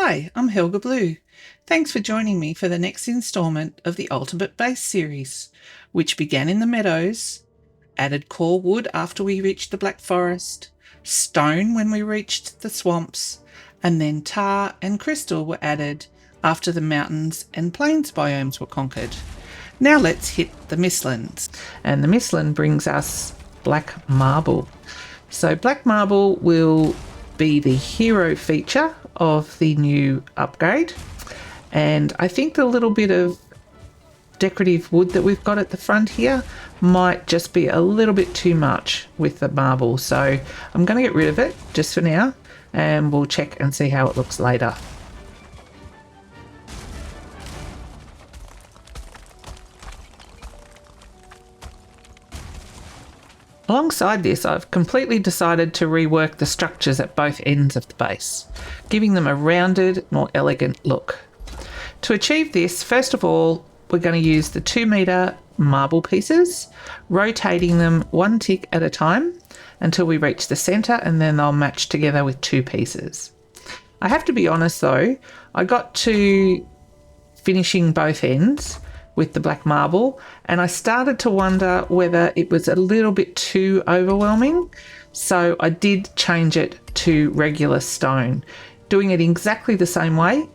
Hi, I'm Helga Blue. Thanks for joining me for the next instalment of the Ultimate Base series, which began in the meadows, added core wood after we reached the Black Forest, stone when we reached the swamps, and then tar and crystal were added after the mountains and plains biomes were conquered. Now let's hit the Mistlands. And the Mistland brings us black marble. So black marble will be the hero feature of the new upgrade, and I think the little bit of decorative wood that we've got at the front here might just be a little bit too much with the marble, so I'm going to get rid of it just for now and we'll check and see how it looks later. Alongside this, I've completely decided to rework the structures at both ends of the base, giving them a rounded, more elegant look. To achieve this, first of all, we're going to use the 2-metre marble pieces, rotating them one tick at a time until we reach the centre, and then they'll match together with 2 pieces. I have to be honest though, I got to finishing both ends with the black marble, and I started to wonder whether it was a little bit too overwhelming, so I did change it to regular stone, doing it exactly the same way,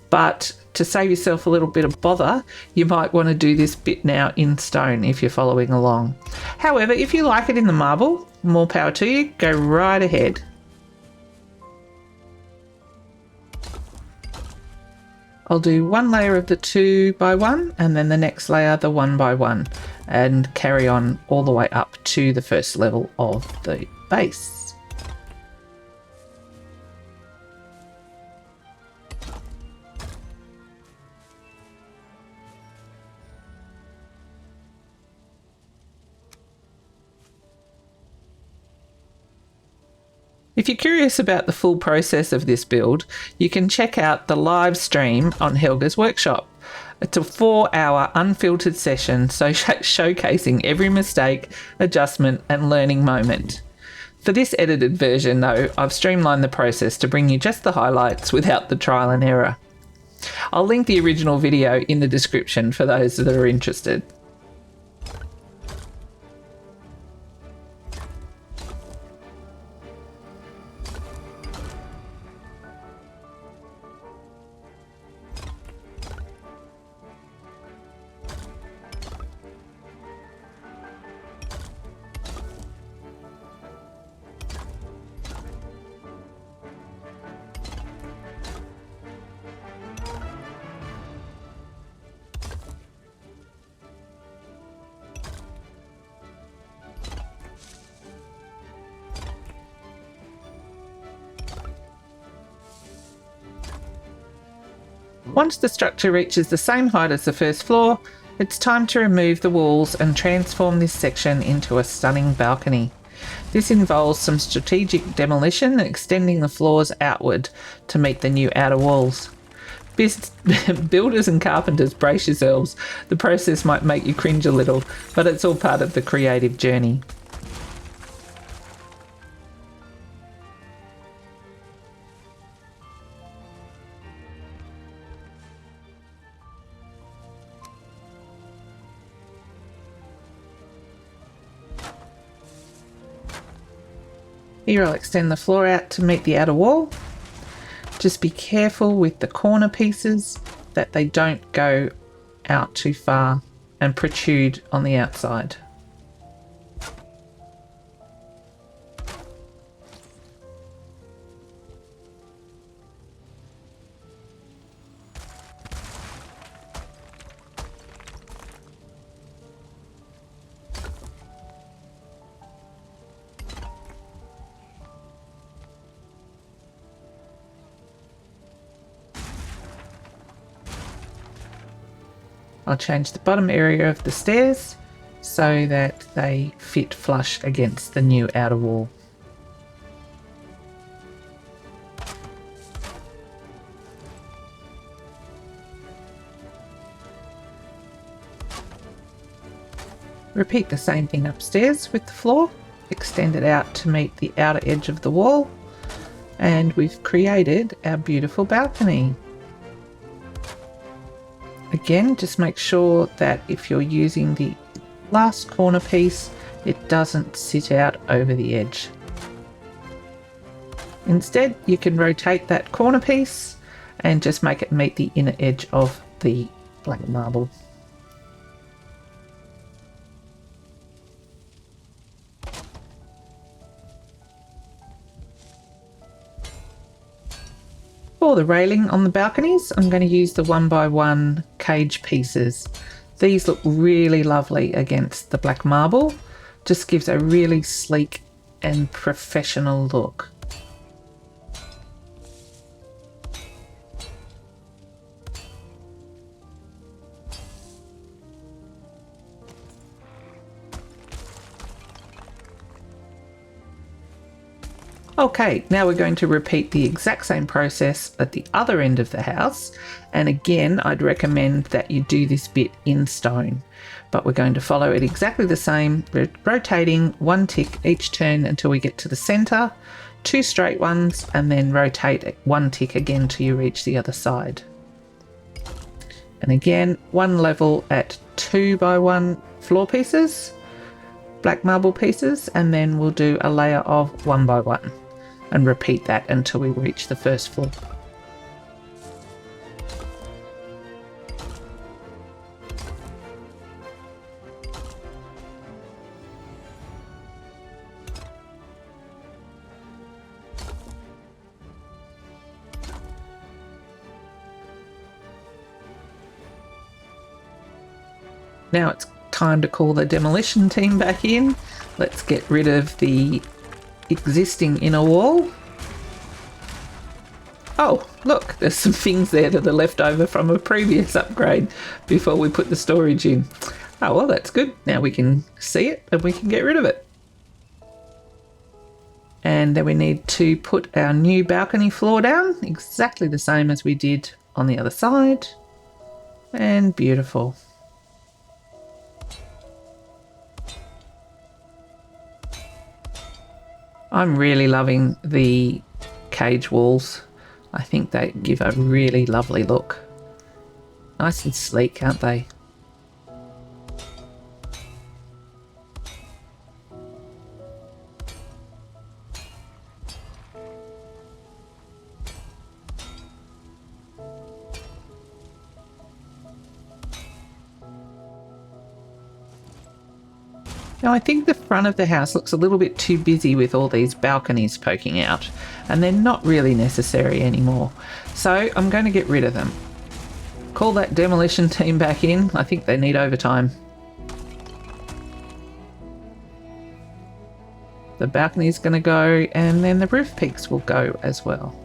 but to save yourself a little bit of bother, you might want to do this bit now in stone if you're following along. However, if you like it in the marble, more power to you, go right ahead. I'll do one layer of the 2x1 and then the next layer the 1x1 and carry on all the way up to the first level of the base. If you're curious about the full process of this build, you can check out the live stream on Helga's workshop. It's a 4-hour unfiltered session, so showcasing every mistake, adjustment and learning moment. For this edited version though, I've streamlined the process to bring you just the highlights without the trial and error. I'll link the original video in the description for those that are interested. Once the structure reaches the same height as the first floor, it's time to remove the walls and transform this section into a stunning balcony. This involves some strategic demolition, extending the floors outward to meet the new outer walls. Builders and carpenters, brace yourselves. The process might make you cringe a little, but it's all part of the creative journey. Here I'll extend the floor out to meet the outer wall. Just be careful with the corner pieces that they don't go out too far and protrude on the outside. I'll change the bottom area of the stairs so that they fit flush against the new outer wall. Repeat the same thing upstairs with the floor, extend it out to meet the outer edge of the wall, And we've created our beautiful balcony. Again, just make sure that if you're using the last corner piece, it doesn't sit out over the edge. Instead, you can rotate that corner piece and just make it meet the inner edge of the black marble. For the railing on the balconies, I'm going to use the 1x1 cage pieces. These look really lovely against the black marble. Just gives a really sleek and professional look. Okay, now we're going to repeat the exact same process at the other end of the house. And again, I'd recommend that you do this bit in stone, but we're going to follow it exactly the same, rotating one tick each turn until we get to the center, 2 straight ones, and then rotate one tick again till you reach the other side. And again, one level at 2x1 floor pieces, black marble pieces, and then we'll do a layer of 1x1 and repeat that until we reach the first floor. Now it's time to call the demolition team back in. Let's get rid of the existing inner wall. Oh, look, there's some things there that are left over from a previous upgrade before we put the storage in. Oh, well, that's good. Now we can see it and we can get rid of it. And then we need to put our new balcony floor down, exactly the same as we did on the other side. And beautiful. I'm really loving the cage walls. I think they give a really lovely look. Nice and sleek, aren't they? Now I think the front of the house looks a little bit too busy with all these balconies poking out, and they're not really necessary anymore. So I'm going to get rid of them. Call that demolition team back in. I think they need overtime. The balcony's going to go, and then the roof peaks will go as well.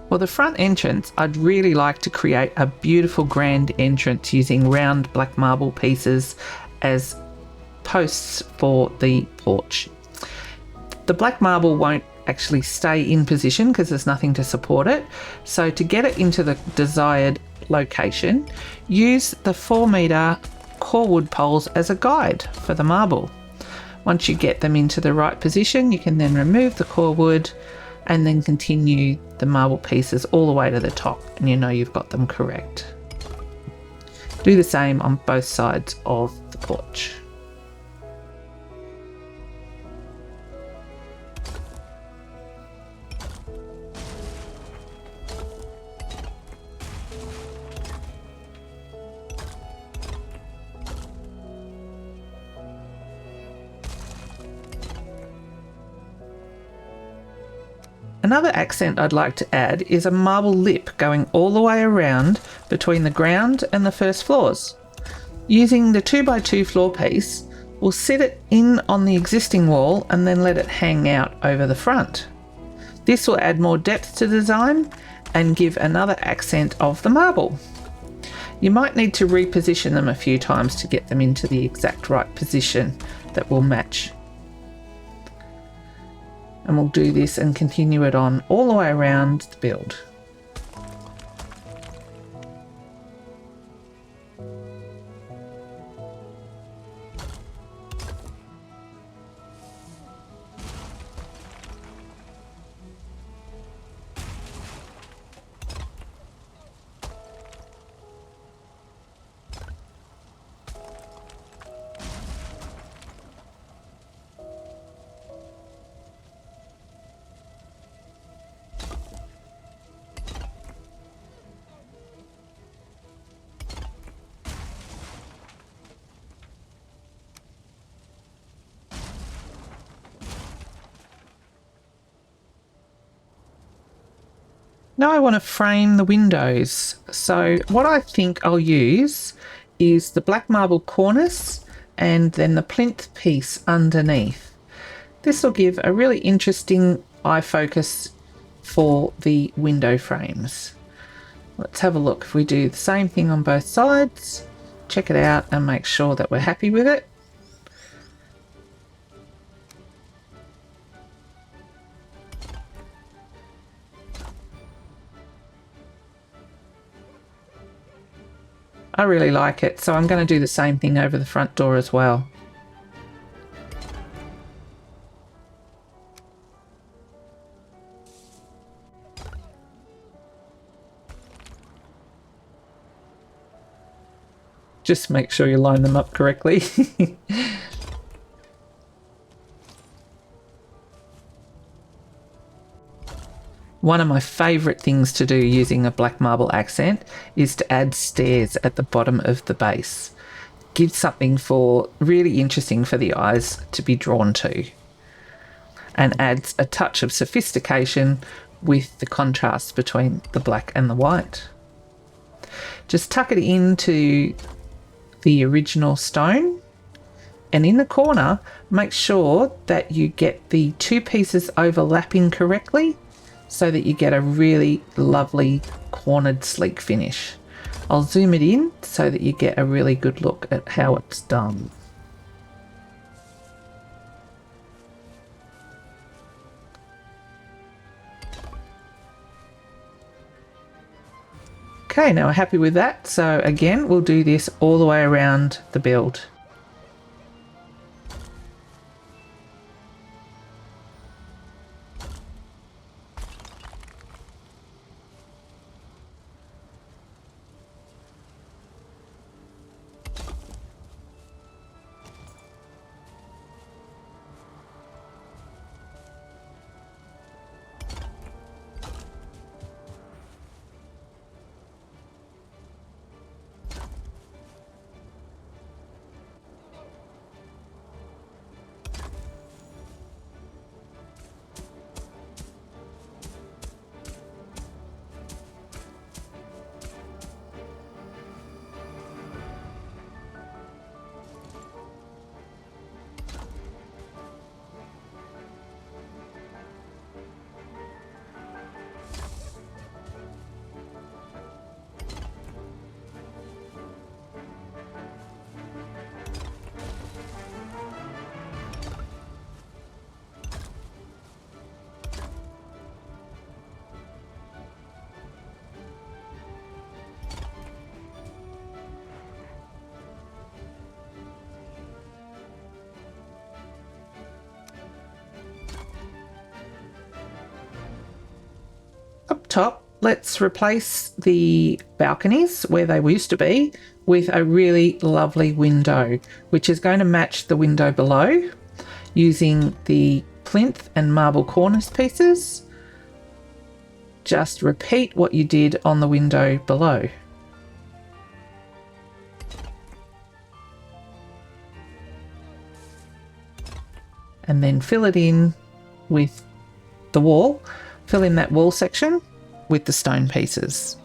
For the front entrance, I'd really like to create a beautiful grand entrance using round black marble pieces as posts for the porch. The black marble won't actually stay in position because there's nothing to support it. So to get it into the desired location, use the 4-meter core wood poles as a guide for the marble. Once you get them into the right position, you can then remove the core wood and then continue the marble pieces all the way to the top, and you know you've got them correct. Do the same on both sides of the porch. Another accent I'd like to add is a marble lip going all the way around between the ground and the first floors. Using the 2x2 floor piece, we'll set it in on the existing wall and then let it hang out over the front. This will add more depth to the design and give another accent of the marble. You might need to reposition them a few times to get them into the exact right position that will match. And we'll do this and continue it on all the way around the build. Now I want to frame the windows. So what I think I'll use is the black marble cornice and then the plinth piece underneath. This will give a really interesting eye focus for the window frames. Let's have a look. If we do the same thing on both sides, check it out and make sure that we're happy with it. I really like it, so I'm going to do the same thing over the front door as well. Just make sure you line them up correctly. One of my favourite things to do using a black marble accent is to add stairs at the bottom of the base. Gives something for really interesting for the eyes to be drawn to, and adds a touch of sophistication with the contrast between the black and the white. Just tuck it into the original stone, and in the corner make sure that you get the two pieces overlapping correctly so that you get a really lovely cornered sleek finish. I'll zoom it in so that you get a really good look at how it's done. Okay, now we're happy with that. So again, we'll do this all the way around the build. Up top, let's replace the balconies where they used to be with a really lovely window, which is going to match the window below using the plinth and marble cornice pieces. Just repeat what you did on the window below. And then fill it in with the wall. Fill in that wall section with the stone pieces.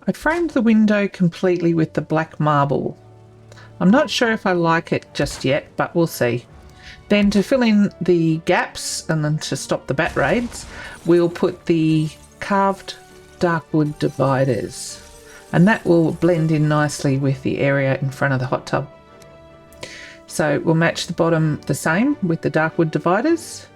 I framed the window completely with the black marble. I'm not sure if I like it just yet, but we'll see. Then to fill in the gaps and then to stop the bat raids, we'll put the carved darkwood dividers, and that will blend in nicely with the area in front of the hot tub. So we'll match the bottom the same with the darkwood dividers.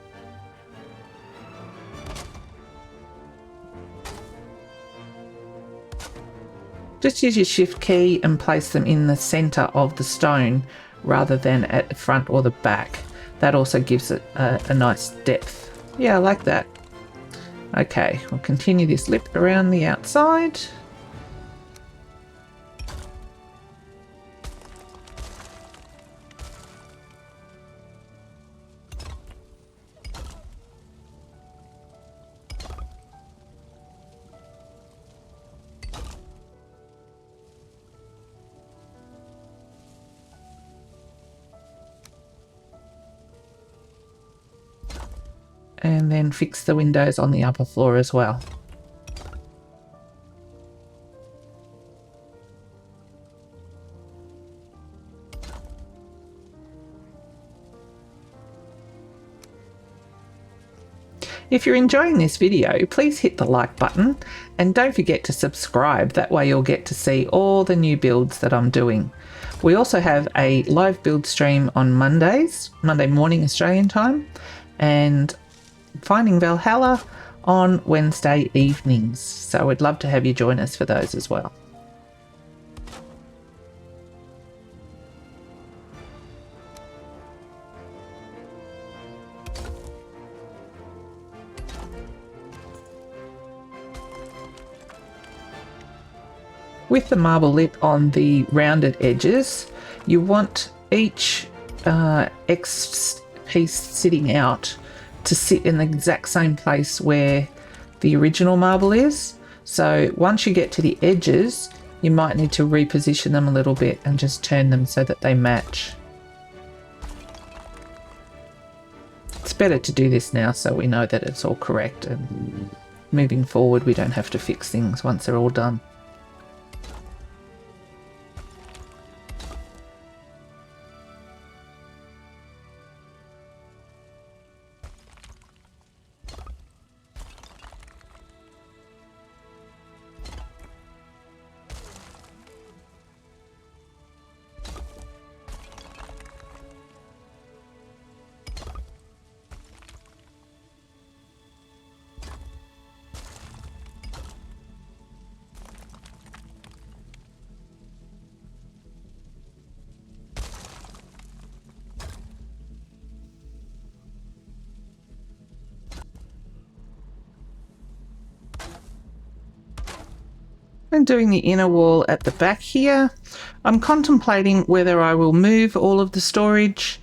Just use your shift key and place them in the centre of the stone rather than at the front or the back. That also gives it a nice depth. Yeah, I like that. Okay, we'll continue this lip around the outside. And then fix the windows on the upper floor as well. If you're enjoying this video, please hit the like button and don't forget to subscribe. That way you'll get to see all the new builds that I'm doing. We also have a live build stream on Mondays, Monday morning Australian time, and Finding Valhalla on Wednesday evenings. So we'd love to have you join us for those as well. With the marble lip on the rounded edges, you want each X piece sitting out to sit in the exact same place where the original marble is. So once you get to the edges, you might need to reposition them a little bit and just turn them so that they match. It's better to do this now so we know that it's all correct, and moving forward we don't have to fix things once they're all done. And doing the inner wall at the back here, I'm contemplating whether I will move all of the storage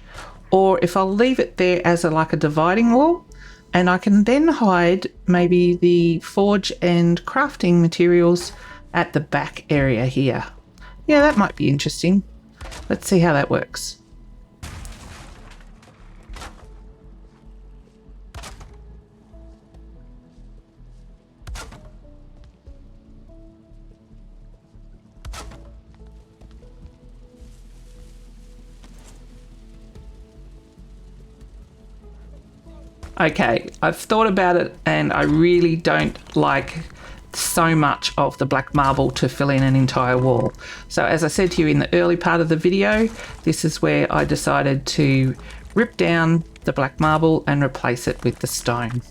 or if I'll leave it there as like a dividing wall, and I can then hide maybe the forge and crafting materials at the back area here. Yeah, that might be interesting. Let's see how that works. Okay, I've thought about it and I really don't like so much of the black marble to fill in an entire wall. So as I said to you in the early part of the video, this is where I decided to rip down the black marble and replace it with the stone.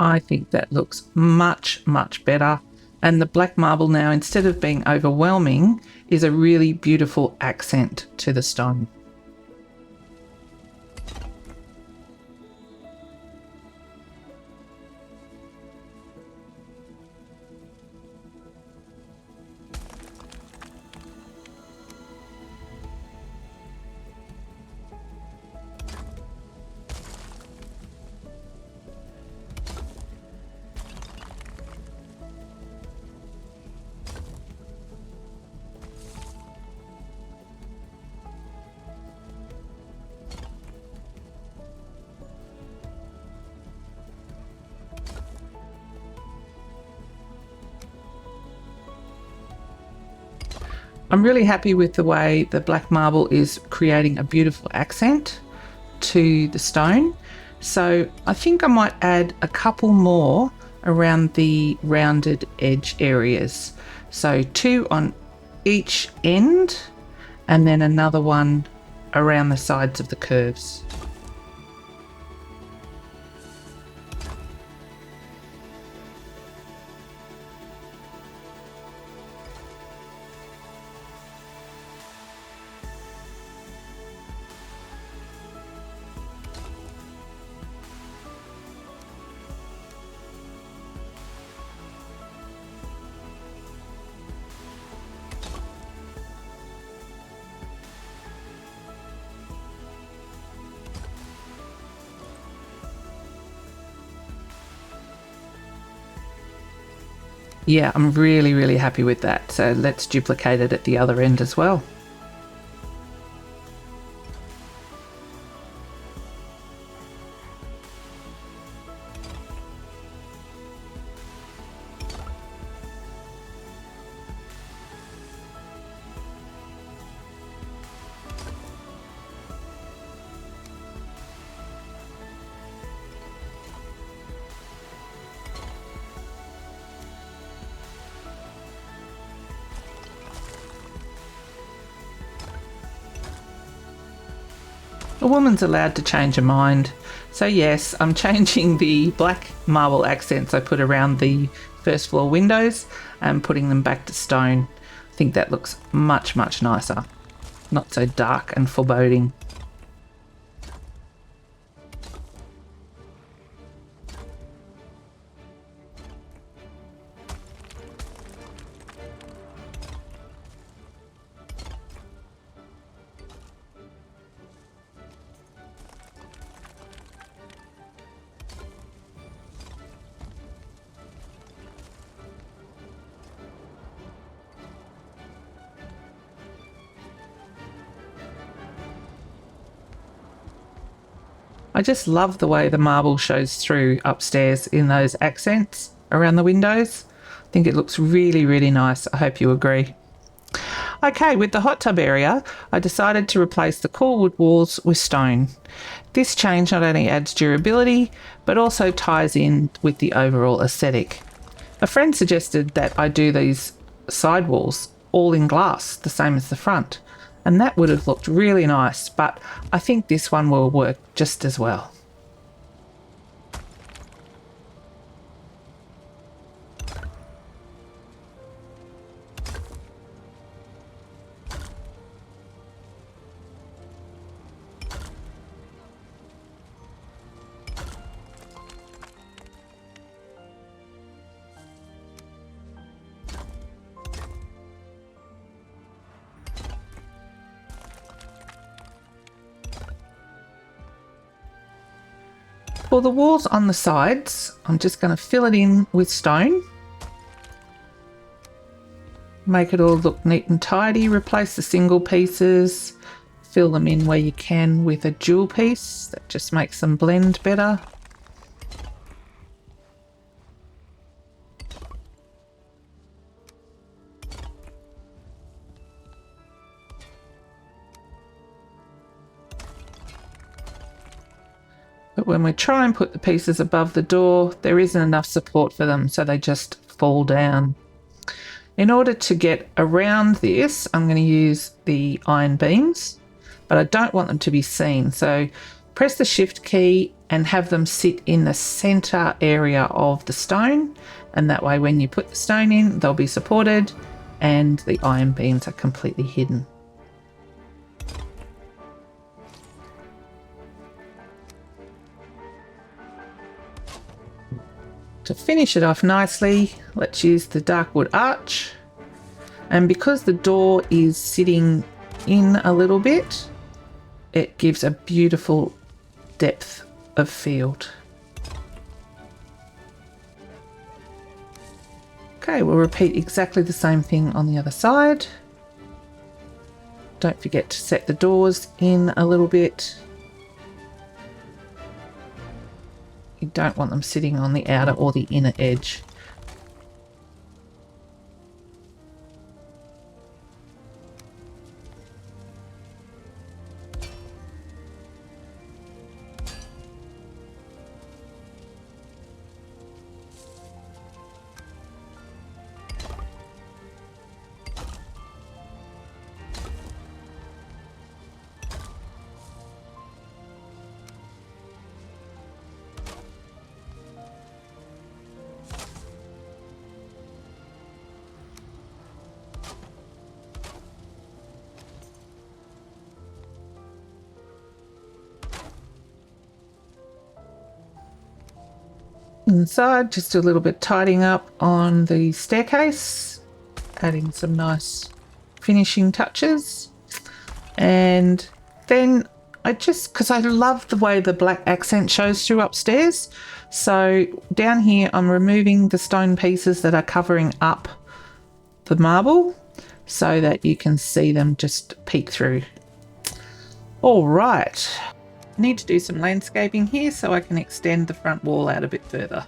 I think that looks much, much better. And the black marble now, instead of being overwhelming, is a really beautiful accent to the stone. I'm really happy with the way the black marble is creating a beautiful accent to the stone. So I think I might add a couple more around the rounded edge areas. So 2 on each end and then another one around the sides of the curves. Yeah, I'm really, really happy with that. So let's duplicate it at the other end as well. A woman's allowed to change her mind. So yes, I'm changing the black marble accents I put around the first floor windows and putting them back to stone. I think that looks much, much nicer. Not so dark and foreboding. I just love the way the marble shows through upstairs in those accents around the windows. I think it looks really, really nice. I hope you agree. Okay, with the hot tub area, I decided to replace the core wood walls with stone. This change not only adds durability, but also ties in with the overall aesthetic. A friend suggested that I do these side walls all in glass, the same as the front, and that would have looked really nice, but I think this one will work just as well. For the walls on the sides, I'm just going to fill it in with stone. Make it all look neat and tidy. Replace the single pieces. Fill them in where you can with a dual piece. That just makes them blend better. But when we try and put the pieces above the door, there isn't enough support for them, so they just fall down. In order to get around this, I'm going to use the iron beams, but I don't want them to be seen. So press the shift key and have them sit in the center area of the stone. And that way, when you put the stone in, they'll be supported and the iron beams are completely hidden. To finish it off nicely, let's use the dark wood arch. And because the door is sitting in a little bit, it gives a beautiful depth of field. Okay, we'll repeat exactly the same thing on the other side. Don't forget to set the doors in a little bit. You don't want them sitting on the outer or the inner edge. Inside, just a little bit tidying up on the staircase, adding some nice finishing touches. And then because I love the way the black accent shows through upstairs, so down here I'm removing the stone pieces that are covering up the marble so that you can see them just peek through. All right, I need to do some landscaping here so I can extend the front wall out a bit further.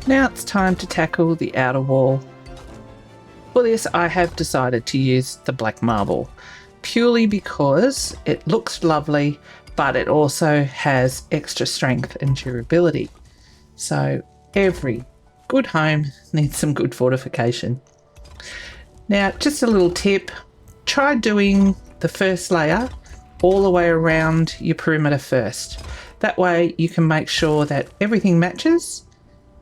Now it's time to tackle the outer wall. For this, I have decided to use the black marble, purely because it looks lovely, but it also has extra strength and durability. So every good home needs some good fortification. Now, just a little tip, try doing the first layer all the way around your perimeter first. That way you can make sure that everything matches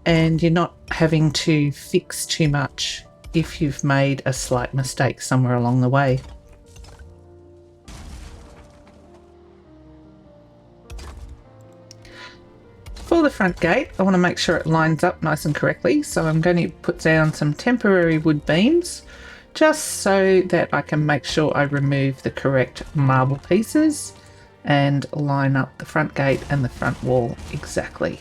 and you're not having to fix too much if you've made a slight mistake somewhere along the way. For the front gate, I want to make sure it lines up nice and correctly, so I'm going to put down some temporary wood beams just so that I can make sure I remove the correct marble pieces and line up the front gate and the front wall exactly.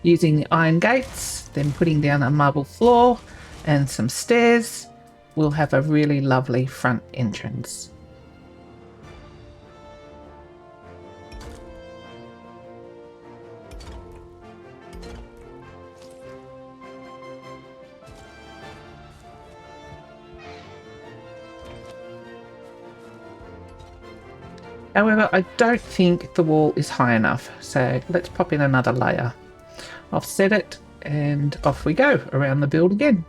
Using the iron gates, then putting down a marble floor and some stairs, we'll have a really lovely front entrance. However, I don't think the wall is high enough, so let's pop in another layer. Offset it and off we go around the build again.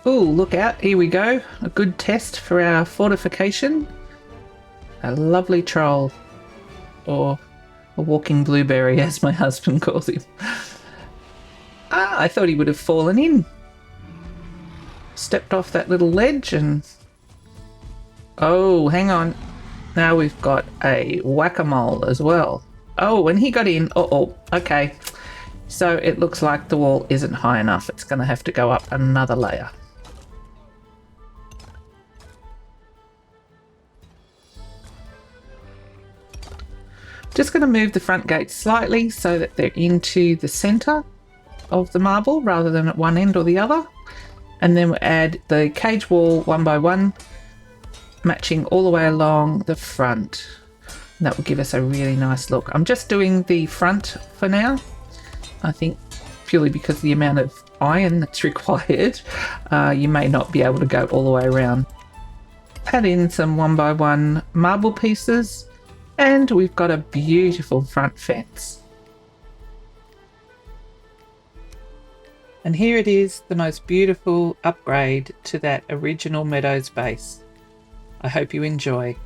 Ooh, look out, here we go. A good test for our fortification. A lovely troll, or a walking blueberry as my husband calls him. I thought he would have fallen in. Stepped off that little ledge and... Oh, hang on. Now we've got a whack-a-mole as well. Oh, when he got in... Oh, okay. So it looks like the wall isn't high enough. It's going to have to go up another layer. Just going to move the front gates slightly so that they're into the centre of the marble rather than at one end or the other. And then we'll add the cage wall one by one, matching all the way along the front. And that will give us a really nice look. I'm just doing the front for now. I think purely because of the amount of iron that's required, you may not be able to go all the way around. Add in some one by one marble pieces and we've got a beautiful front fence. And here it is, the most beautiful upgrade to that original Meadows base. I hope you enjoy.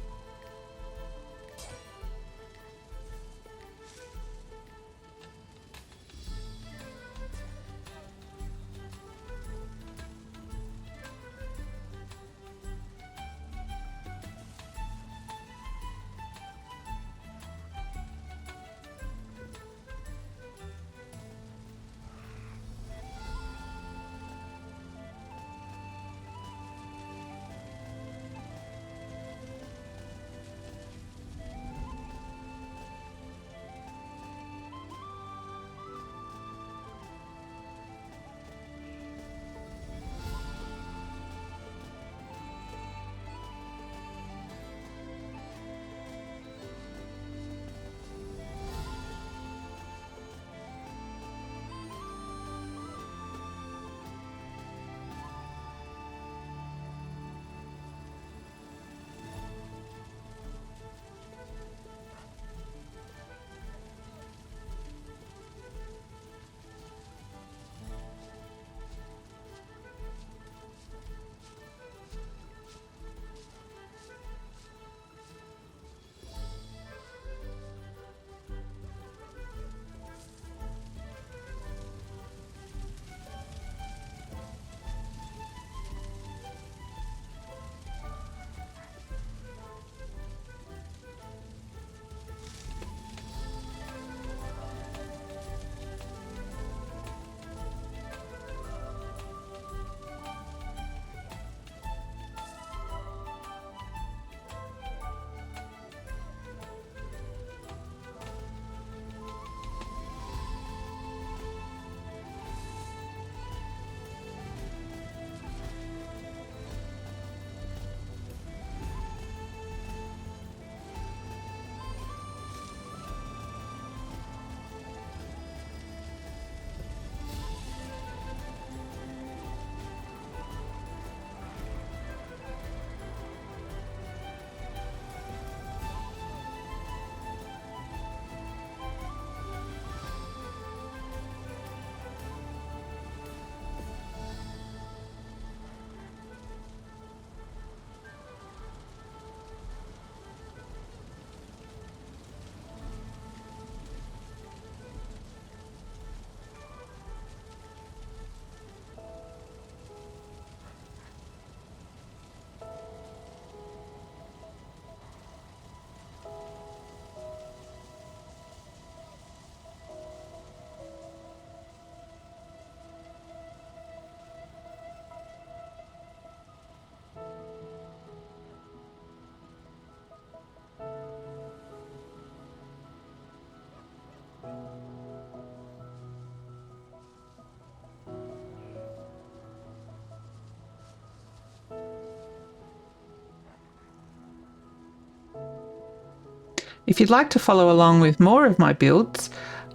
If you'd like to follow along with more of my builds,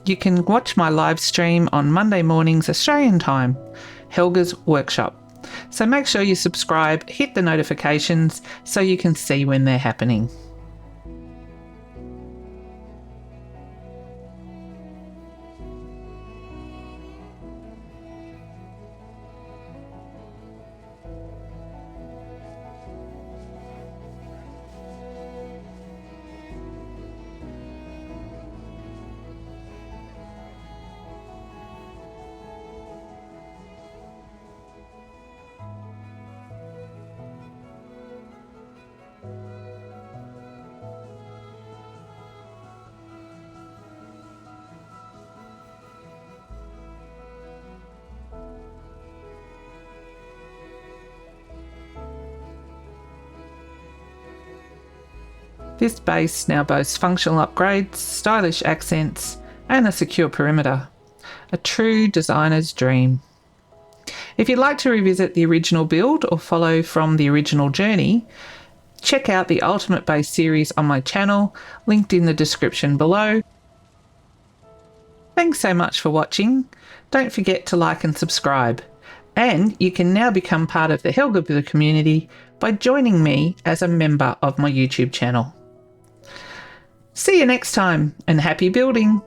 you can watch my live stream on Monday mornings Australian time, Helga's Workshop. So make sure you subscribe, hit the notifications so you can see when they're happening. This base now boasts functional upgrades, stylish accents, and a secure perimeter. A true designer's dream. If you'd like to revisit the original build or follow from the original journey, check out the Ultimate Base series on my channel, linked in the description below. Thanks so much for watching. Don't forget to like and subscribe. And you can now become part of the ImHelgaBlue community by joining me as a member of my YouTube channel. See you next time, and happy building!